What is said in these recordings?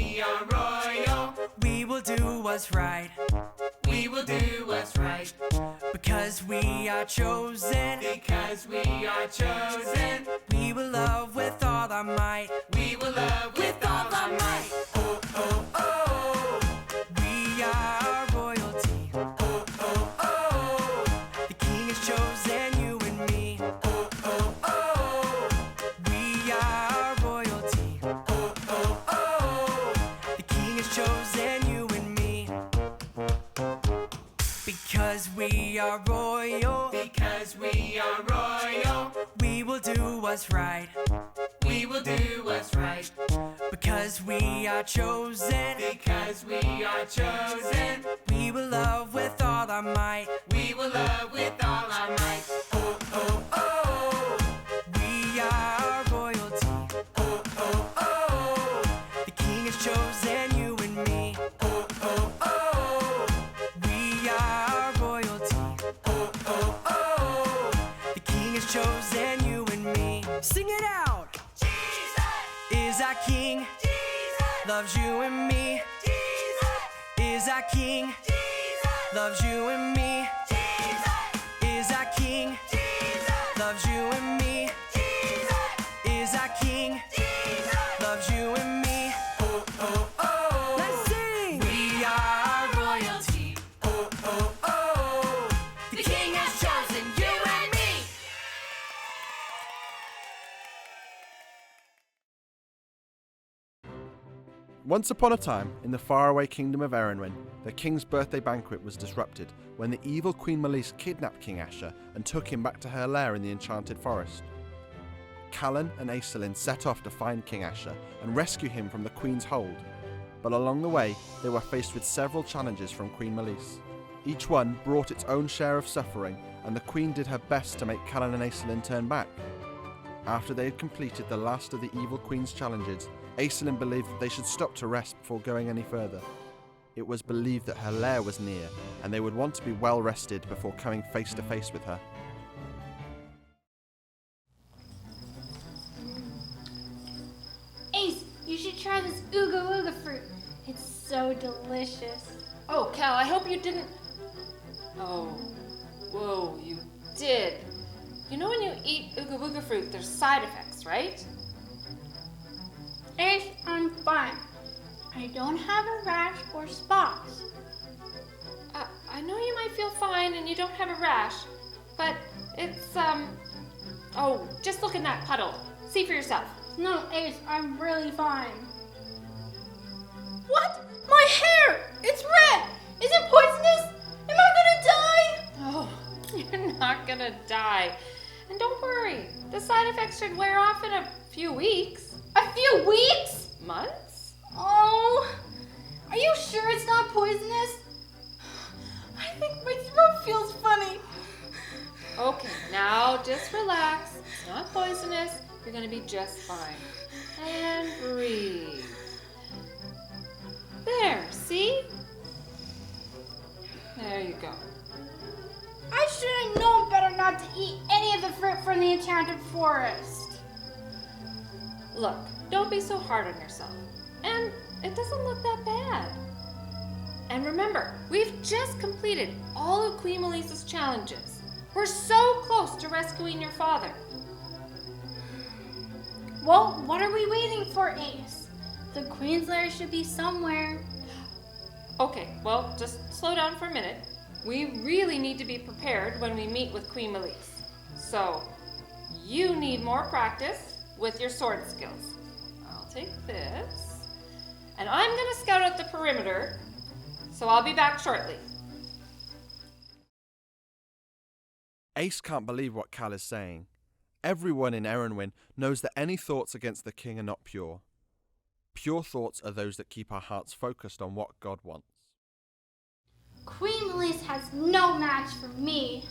we are royal. We will do what's right. We will do what's right. Because we are chosen. Because we are chosen. We will love with all our might. We will love with all our might. Oh, oh, oh. We are royalty. Oh, oh, oh. The King has chosen you and me. Oh, oh, oh. We are royalty. Oh, oh, oh. The King has chosen you and me. Because we are royal. Because we are royal. We will do what's right. We will do what's right. Because we are chosen. Because we are chosen. We will love with all our might. We will love with all our might. Oh, oh, oh. We are royalty. Oh, oh, oh. The King has chosen you and me. Oh, oh, oh. We are royalty. Oh, oh, oh. The King has chosen you and me. Sing it out! Jesus! Is our King, Jesus! loves you and me. Jesus! Is our King, Jesus! loves you and me. Jesus! Is our King, Jesus! loves you and me. Jesus! Is our King, Jesus! loves you and me. Oh, oh, oh. Let's sing! We are royalty. Oh, oh, oh. The King has chosen you and me. Once upon a time, in the faraway kingdom of Erenwyn, the king's birthday banquet was disrupted when the evil Queen Malice kidnapped King Asher and took him back to her lair in the Enchanted Forest. Callan and Aeselin set off to find King Asher and rescue him from the Queen's hold, but along the way they were faced with several challenges from Queen Malice. Each one brought its own share of suffering, and the Queen did her best to make Callan and Aeselin turn back. After they had completed the last of the evil Queen's challenges, Aeselin believed that they should stop to rest before going any further. It was believed that her lair was near, and they would want to be well rested before coming face to face with her. Ace, you should try this Ooga Ooga fruit. It's so delicious. Oh, Cal, I hope you didn't... Oh, whoa, you did. You know when you eat Ooga Booga fruit, there's side effects, right? Ace, I'm fine. I don't have a rash or spots. I know you might feel fine and you don't have a rash, but it's, Oh, just look in that puddle. See for yourself. No, Ace, I'm really fine. What? My hair! It's red! Is it poisonous? Am I gonna die? Oh, you're not gonna die. And don't worry, the side effects should wear off in a few weeks. A few weeks? Months? Oh, are you sure it's not poisonous? I think my throat feels funny. Okay, now just relax. It's not poisonous. You're gonna be just fine. And breathe. There, see? There you go. I should have known better not to eat any of the fruit from the Enchanted Forest. Look, don't be so hard on yourself. And it doesn't look that bad. And remember, we've just completed all of Queen Malice's challenges. We're so close to rescuing your father. Well, what are we waiting for, Ace? The Queen's lair should be somewhere. Okay, well, just slow down for a minute. We really need to be prepared when we meet with Queen Malice. So, you need more practice with your sword skills. I'll take this. And I'm going to scout out the perimeter, so I'll be back shortly. Ace can't believe what Cal is saying. Everyone in Erenwyn knows that any thoughts against the king are not pure. Pure thoughts are those that keep our hearts focused on what God wants. Queen Malice has no match for me.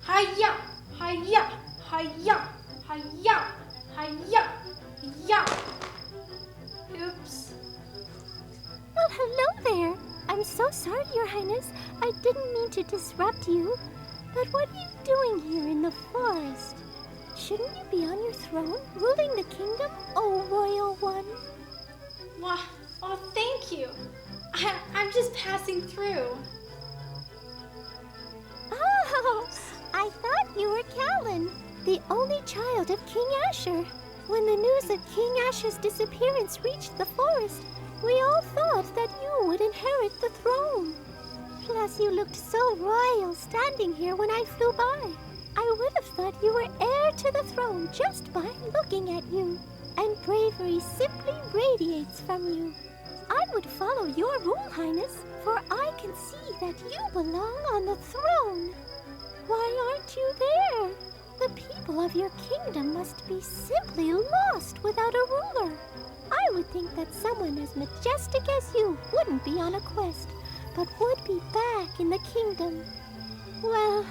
Hi-ya, hi-ya, hi-ya, hi-ya, hi-ya, hi-ya. Oops. Well, hello there. I'm so sorry, Your Highness. I didn't mean to disrupt you. But what are you doing here in the forest? Shouldn't you be on your throne, ruling the kingdom, oh royal one? Why, oh, I'm just passing through. Oh, I thought you were Callan, the only child of King Asher. When the news of King Asher's disappearance reached the forest, we all thought that you would inherit the throne. Plus, you looked so royal standing here when I flew by. I would have thought you were heir to the throne just by looking at you. And bravery simply radiates from you. I would follow your rule, Highness, for I can see that you belong on the throne. Why aren't you there? The people of your kingdom must be simply lost without a ruler. I would think that someone as majestic as you wouldn't be on a quest, but would be back in the kingdom. Well,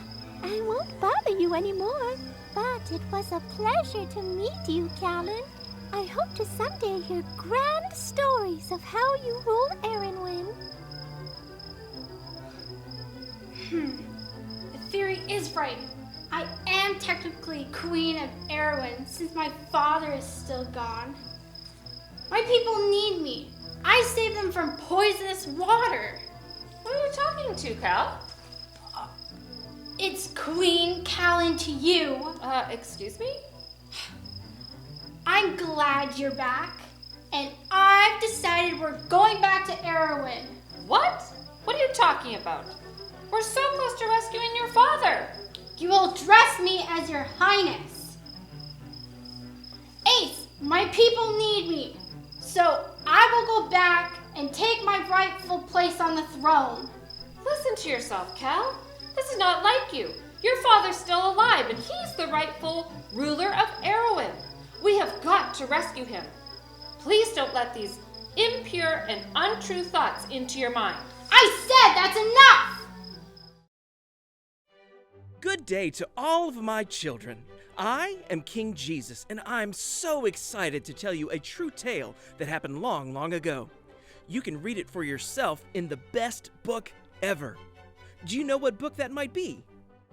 I won't bother you anymore, but it was a pleasure to meet you, Callan. I hope to someday hear grand stories of how you rule Erynwen. The theory is right. I am technically Queen of Erynwen since my father is still gone. My people need me. I saved them from poisonous water. Who are you talking to, Cal? It's Queen Callan to you. Excuse me? I'm glad you're back, and I've decided we're going back to Erynwen. What? What are you talking about? We're so close to rescuing your father. You will address me as your highness. Ace, my people need me, so I will go back and take my rightful place on the throne. Listen to yourself, Cal. This is not like you. Your father's still alive, and he's the rightful ruler of Erynwen. We have got to rescue him. Please don't let these impure and untrue thoughts into your mind. I said that's enough! Good day to all of my children. I am King Jesus, and I'm so excited to tell you a true tale that happened long, long ago. You can read it for yourself in the best book ever. Do you know what book that might be?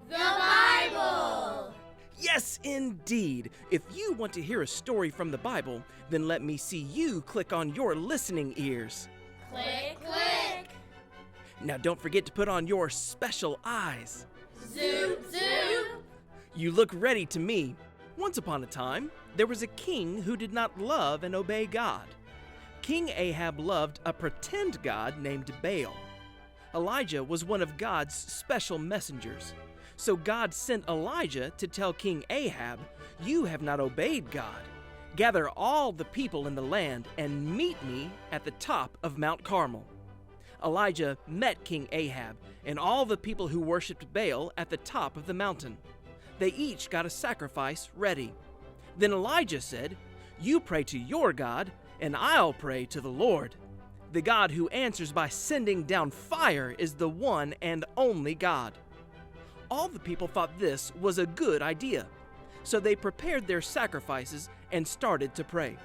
The Bible! Yes, indeed. If you want to hear a story from the Bible, then let me see you click on your listening ears. Click, click! Now don't forget to put on your special eyes. Zoop, zoop! You look ready to me. Once upon a time, there was a king who did not love and obey God. King Ahab loved a pretend god named Baal. Elijah was one of God's special messengers. So God sent Elijah to tell King Ahab, "You have not obeyed God. Gather all the people in the land and meet me at the top of Mount Carmel." Elijah met King Ahab and all the people who worshipped Baal at the top of the mountain. They each got a sacrifice ready. Then Elijah said, "You pray to your God, and I'll pray to the Lord." The God who answers by sending down fire is the one and only God. All the people thought this was a good idea, so they prepared their sacrifices and started to pray.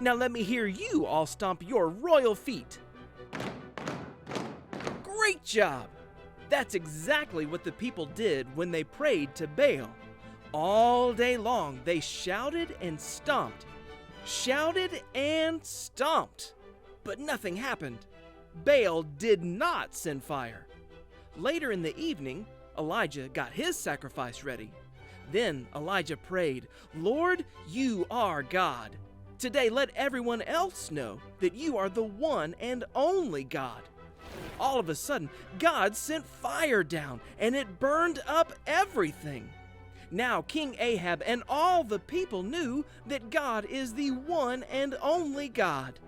Now let me hear you all stomp your royal feet. Great job! That's exactly what the people did when they prayed to Baal. All day long they shouted and stomped. Shouted and stomped. But nothing happened. Baal did not send fire. Later in the evening, Elijah got his sacrifice ready. Then Elijah prayed, "Lord, you are God. Today let everyone else know that you are the one and only God." All of a sudden, God sent fire down, and it burned up everything. Now King Ahab and all the people knew that God is the one and only God.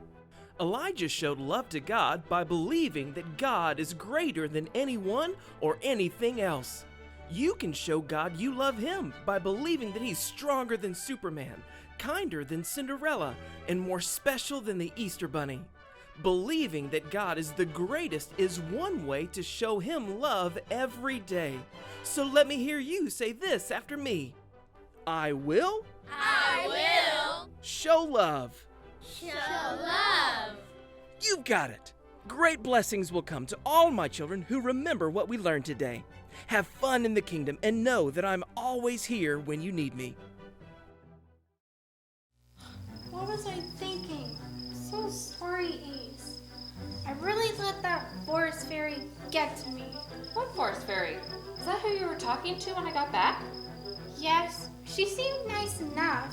Elijah showed love to God by believing that God is greater than anyone or anything else. You can show God you love Him by believing that He's stronger than Superman, kinder than Cinderella, and more special than the Easter Bunny. Believing that God is the greatest is one way to show Him love every day. So let me hear you say this after me. I will show love. Show love! You've got it. Great blessings will come to all my children who remember what we learned today. Have fun in the kingdom and know that I'm always here when you need me. What was I thinking? So sorry, Ace. I really let that get to me. What forest fairy? Is that who you were talking to when I got back? Yes, she seemed nice enough.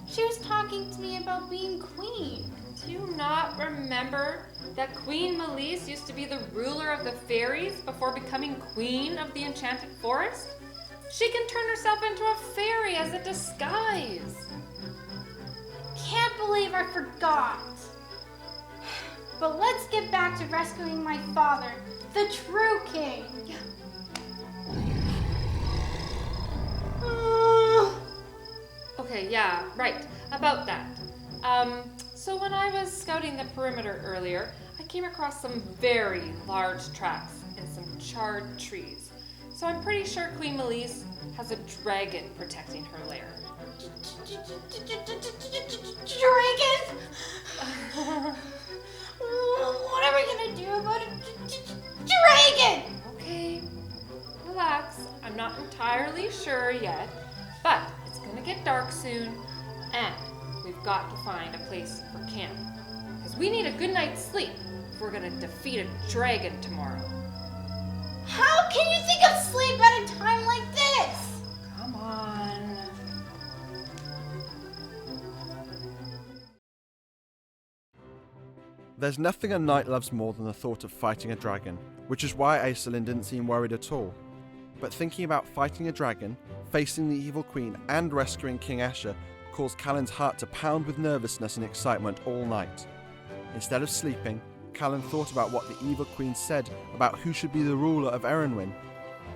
She was talking to me about being queen. Do you not remember that Queen Malice used to be the ruler of the fairies before becoming queen of the Enchanted Forest? She can turn herself into a fairy as a disguise. Can't believe I forgot. But let's get back to rescuing my father, the true king. Okay, yeah, right. About that. So when I was scouting the perimeter earlier, I came across some very large tracks and some charred trees. So I'm pretty sure Queen Malice has a dragon protecting her lair. Dragon? What are we gonna do about a dragon? Okay, relax. I'm not entirely sure yet, but it's gonna get dark soon, and we've got to find a place for camp. Because we need a good night's sleep if we're gonna defeat a dragon tomorrow. How can you think of sleep at a time like this? Come on. There's nothing a knight loves more than the thought of fighting a dragon, which is why Aesolin didn't seem worried at all. But thinking about fighting a dragon, facing the evil queen, and rescuing King Asher caused Callan's heart to pound with nervousness and excitement all night. Instead of sleeping, Callan thought about what the evil queen said about who should be the ruler of Erenwyn.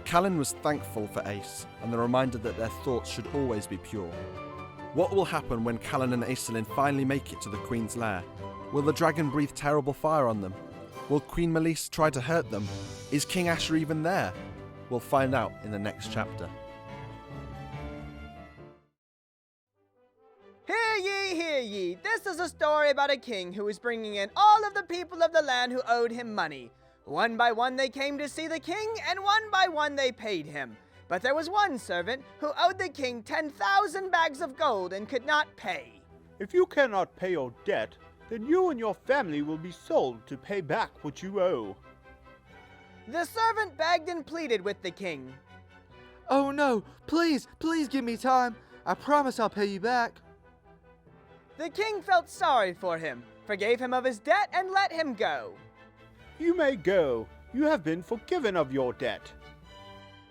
Callan was thankful for Ace, and the reminder that their thoughts should always be pure. What will happen when Callan and Aesolin finally make it to the queen's lair? Will the dragon breathe terrible fire on them? Will Queen Malice try to hurt them? Is King Asher even there? We'll find out in the next chapter. Hear ye! This is a story about a king who was bringing in all of the people of the land who owed him money. One by one they came to see the king, and one by one they paid him. But there was one servant who owed the king 10,000 bags of gold and could not pay. If you cannot pay your debt, then you and your family will be sold to pay back what you owe. The servant begged and pleaded with the king. Oh no, please give me time. I promise I'll pay you back. The king felt sorry for him, forgave him of his debt, and let him go. You may go. You have been forgiven of your debt.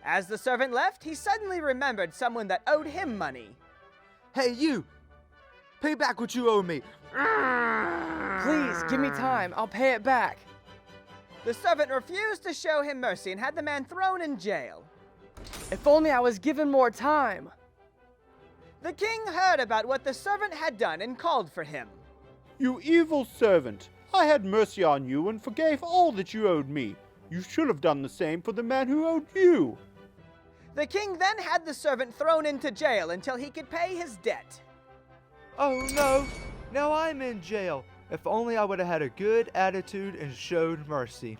As the servant left, he suddenly remembered someone that owed him money. Hey you! Pay back what you owe me. Please, give me time. I'll pay it back. The servant refused to show him mercy and had the man thrown in jail. If only I was given more time. The king heard about what the servant had done and called for him. You evil servant! I had mercy on you and forgave all that you owed me. You should have done the same for the man who owed you. The king then had the servant thrown into jail until he could pay his debt. Oh no! Now I'm in jail. If only I would have had a good attitude and showed mercy.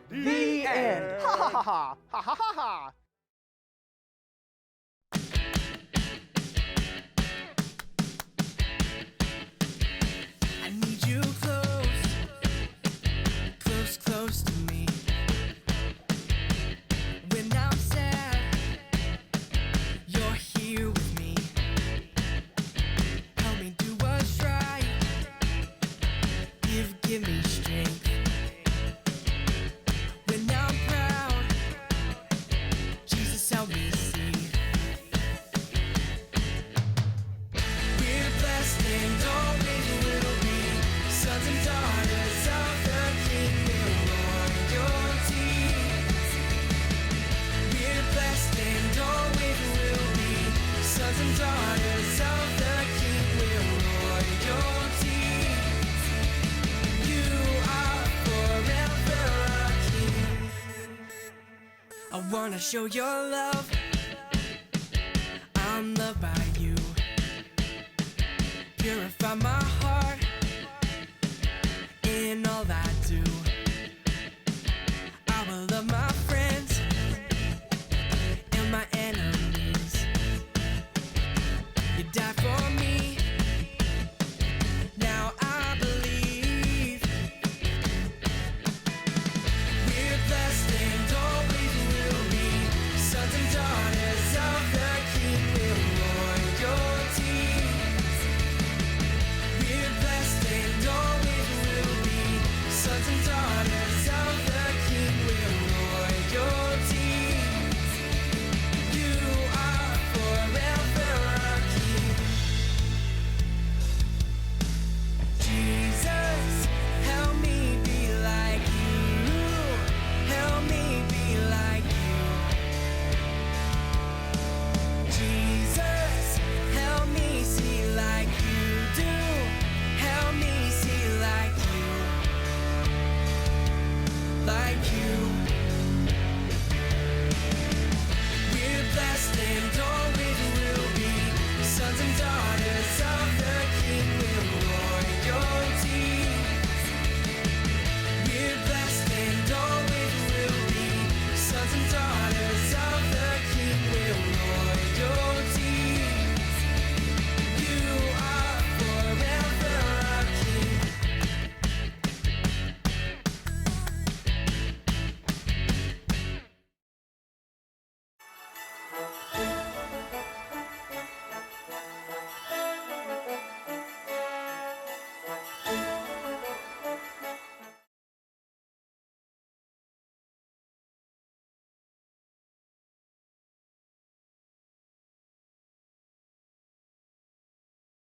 The end. Ha ha ha ha ha ha ha ha. I need you close to me. When I'm sad, you're here with me. Help me do what's right. Give me strength. When I'm proud, Jesus help me see. We're blessed and always will be sons and daughters of the King with royalty. We're blessed and always will be sons and daughters of the King with royalty. You are forever a king. I wanna show your love. I'm loved by you. Purify my heart in all I